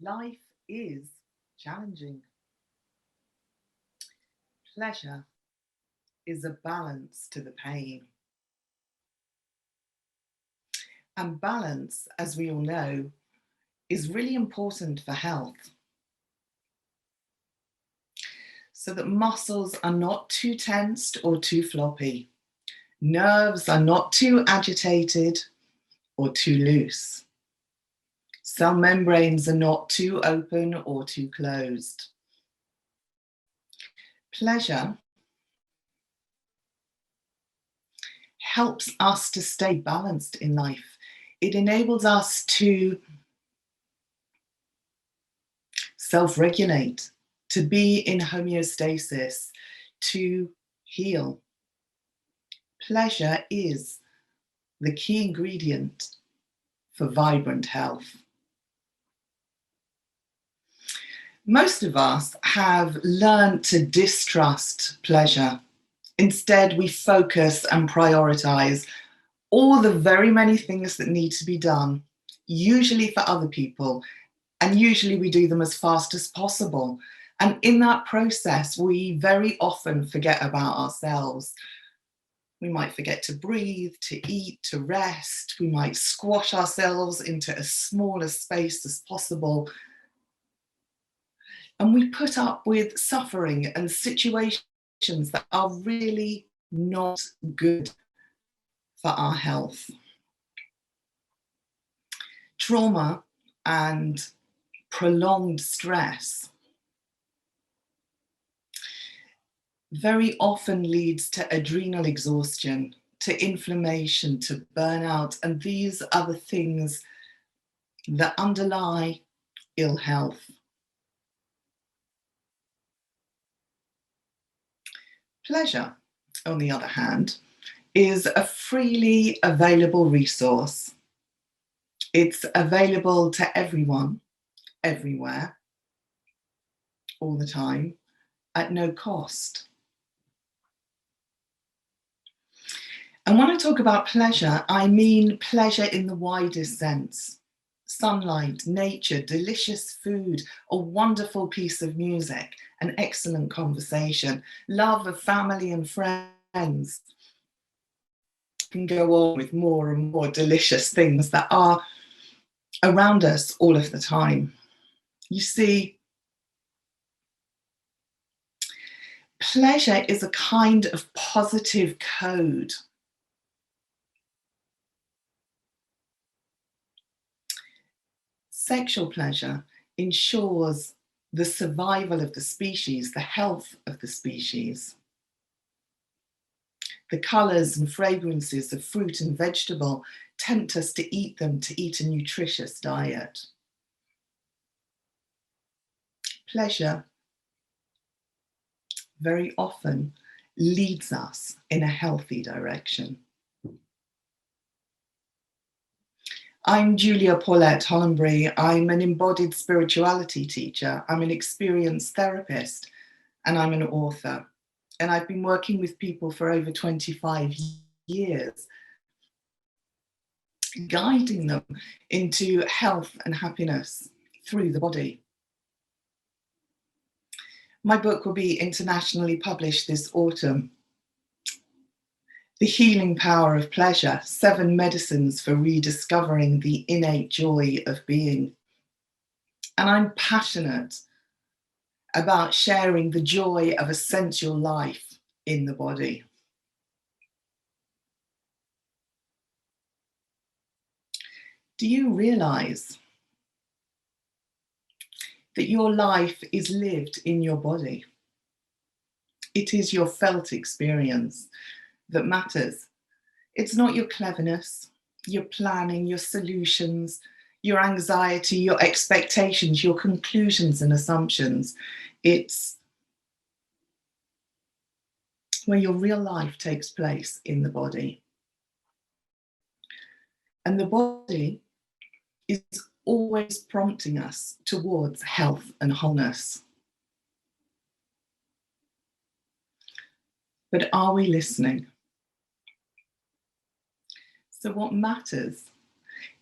Life is challenging. Pleasure is a balance to the pain. And balance, as we all know, is really important for health. So that muscles are not too tensed or too floppy. Nerves are not too agitated or too loose. Cell membranes are not too open or too closed. Pleasure helps us to stay balanced in life. It enables us to self-regulate, to be in homeostasis, to heal. Pleasure is the key ingredient for vibrant health. Most of us have learned to distrust pleasure. Instead, we focus and prioritize all the very many things that need to be done, usually for other people, and usually we do them as fast as possible. And in that process, we very often forget about ourselves. We might forget to breathe, to eat, to rest. We might squash ourselves into as small a space as possible. And we put up with suffering and situations that are really not good for our health. Trauma and prolonged stress very often leads to adrenal exhaustion, to inflammation, to burnout, and these are the things that underlie ill health. Pleasure, on the other hand, is a freely available resource. It's available to everyone, everywhere, all the time, at no cost. And when I talk about pleasure, I mean pleasure in the widest sense. Sunlight, nature, delicious food, a wonderful piece of music, an excellent conversation, love of family and friends. Can go on with more and more delicious things that are around us all of the time. You see, pleasure is a kind of positive code. Sexual pleasure ensures the survival of the species, the health of the species. The colours and fragrances of fruit and vegetable tempt us to eat them, to eat a nutritious diet. Pleasure very often leads us in a healthy direction. I'm Julia Paulette Hollenbery. I'm an embodied spirituality teacher. I'm an experienced therapist, and I'm an author. And I've been working with people for over 25 years, guiding them into health and happiness through the body. My book will be internationally published this autumn. The Healing Power of Pleasure, 7 Medicines for Rediscovering the Innate Joy of Being. And I'm passionate about sharing the joy of a sensual life in the body. Do you realize that your life is lived in your body? It is your felt experience that matters. It's not your cleverness, your planning, your solutions, your anxiety, your expectations, your conclusions and assumptions. It's where your real life takes place in the body. And the body is always prompting us towards health and wholeness. But are we listening? So what matters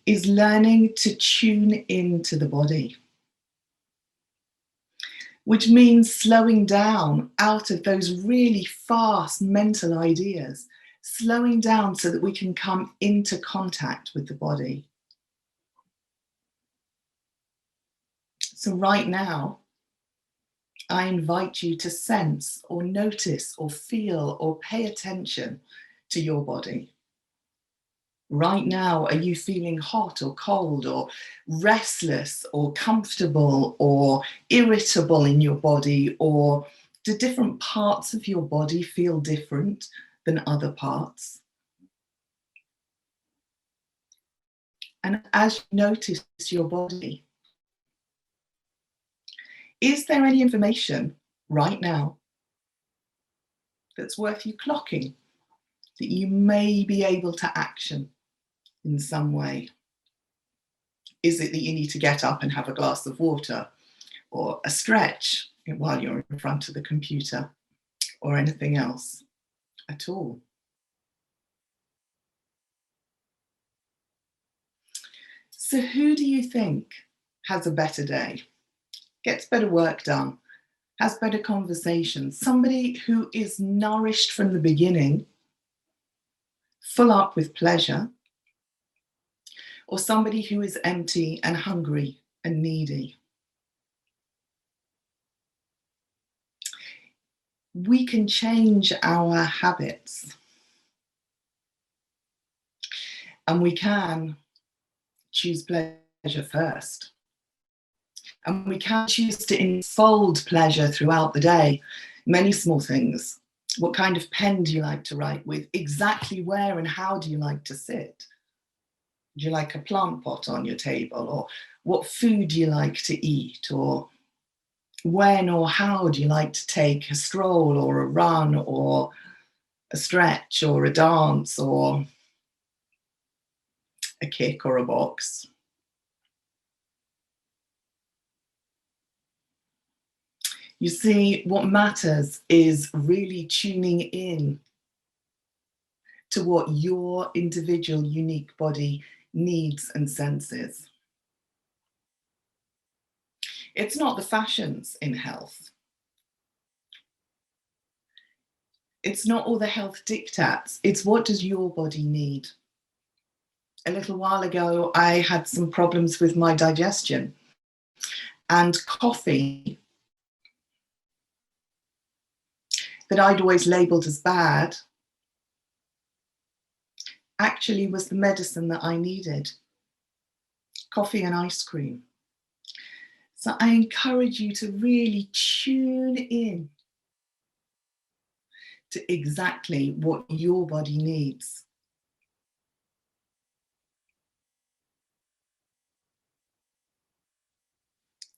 is learning to tune into the body, which means slowing down out of those really fast mental ideas, slowing down so that we can come into contact with the body. So right now, I invite you to sense or notice or feel or pay attention to your body. Right now, are you feeling hot or cold or restless or comfortable or irritable in your body? Or do different parts of your body feel different than other parts? And as you notice your body, is there any information right now that's worth you clocking, that you may be able to action in some way? Is it that you need to get up and have a glass of water, or a stretch while you're in front of the computer, or anything else at all? So who do you think has a better day, gets better work done, has better conversations? Somebody who is nourished from the beginning, full up with pleasure, or somebody who is empty and hungry and needy? We can change our habits, and we can choose pleasure first. And we can choose to enfold pleasure throughout the day. Many small things. What kind of pen do you like to write with? Exactly where and how do you like to sit? Do you like a plant pot on your table? Or what food do you like to eat? Or when or how do you like to take a stroll or a run or a stretch or a dance or a kick or a box? You see, what matters is really tuning in to what your individual unique body needs and senses. It's not the fashions in health. It's not all the health diktats. It's what does your body need? A little while ago, I had some problems with my digestion, and coffee that I'd always labeled as bad actually was the medicine that I needed. Coffee and ice cream. So I encourage you to really tune in to exactly what your body needs.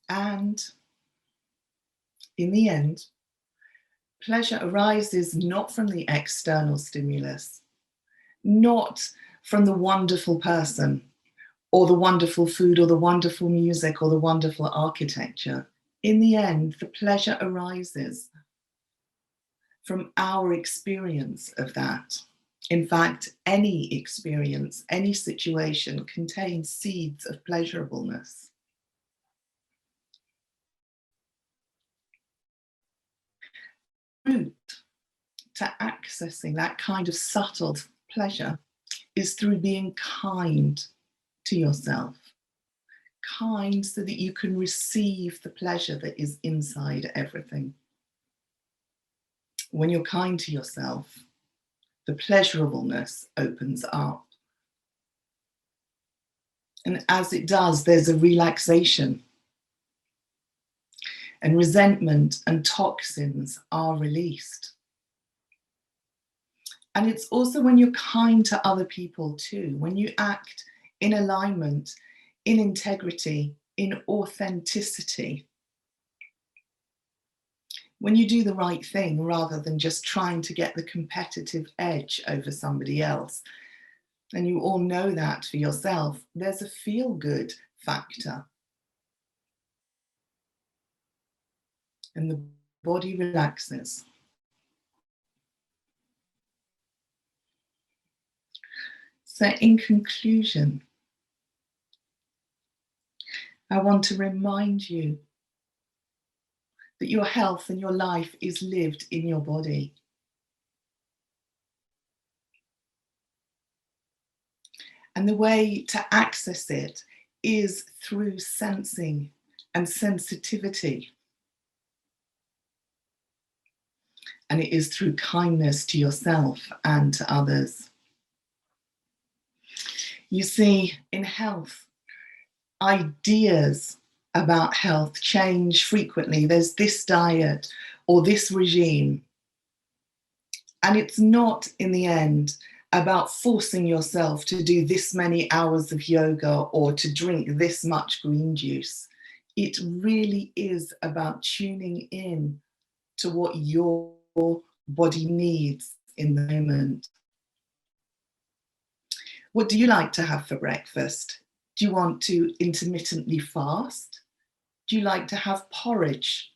And in the end, pleasure arises not from the external stimulus, not from the wonderful person or the wonderful food or the wonderful music or the wonderful architecture. In the end, the pleasure arises from our experience of that. In fact, any experience, any situation contains seeds of pleasurableness. Route to accessing that kind of subtle pleasure is through being kind to yourself. Kind so that you can receive the pleasure that is inside everything. When you're kind to yourself, the pleasurableness opens up. And as it does, there's a relaxation. And resentment and toxins are released. And it's also when you're kind to other people too, when you act in alignment, in integrity, in authenticity. When you do the right thing rather than just trying to get the competitive edge over somebody else. And you all know that for yourself, there's a feel-good factor. And the body relaxes. So in conclusion, I want to remind you that your health and your life is lived in your body. And the way to access it is through sensing and sensitivity. And it is through kindness to yourself and to others. You see, in health, ideas about health change frequently. There's this diet or this regime. And it's not, in the end, about forcing yourself to do this many hours of yoga or to drink this much green juice. It really is about tuning in to what your body needs in the moment. What do you like to have for breakfast? Do you want to intermittently fast? Do you like to have porridge?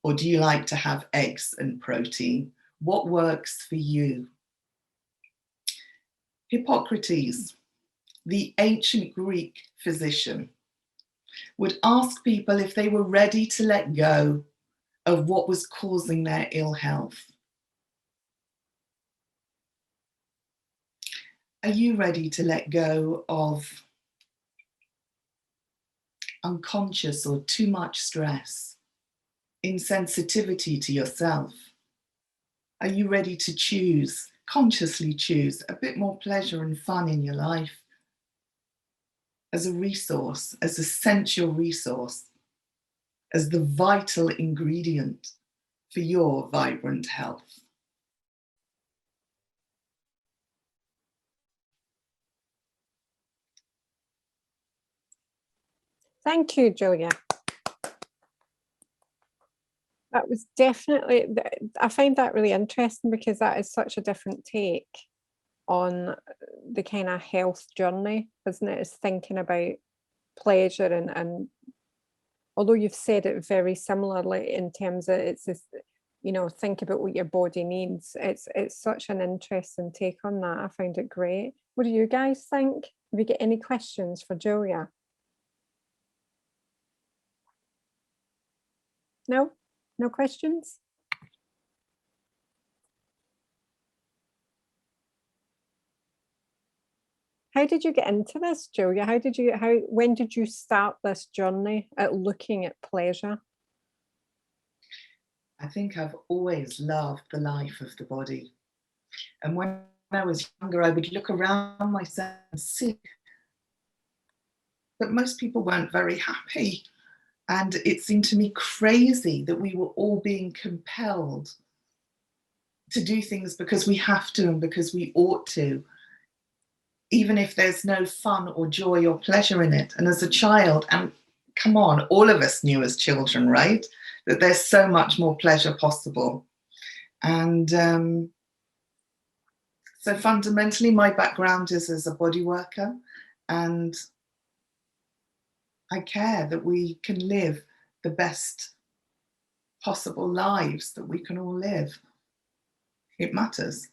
Or do you like to have eggs and protein? What works for you? Hippocrates, the ancient Greek physician, would ask people if they were ready to let go of what was causing their ill health. Are you ready to let go of unconscious or too much stress, insensitivity to yourself? Are you ready to choose, consciously choose, a bit more pleasure and fun in your life as a resource, as an essential resource, as the vital ingredient for your vibrant health? Thank you, Julia. That was definitely, I find that really interesting because that is such a different take on the kind of health journey, isn't it? It's thinking about pleasure and although you've said it very similarly in terms of it's this, you know, think about what your body needs. It's such an interesting take on that. I find it great. What do you guys think? Have you got any questions for Julia? No? No questions? How did you get into this, Julia? When did you start this journey at looking at pleasure? I think I've always loved the life of the body. And when I was younger, I would look around myself and see that most people weren't very happy. And it seemed to me crazy that we were all being compelled to do things because we have to and because we ought to, even if there's no fun or joy or pleasure in it. And as a child, and come on, all of us knew as children, right, that there's so much more pleasure possible. And so fundamentally, my background is as a body worker, and I care that we can live the best possible lives that we can all live. It matters.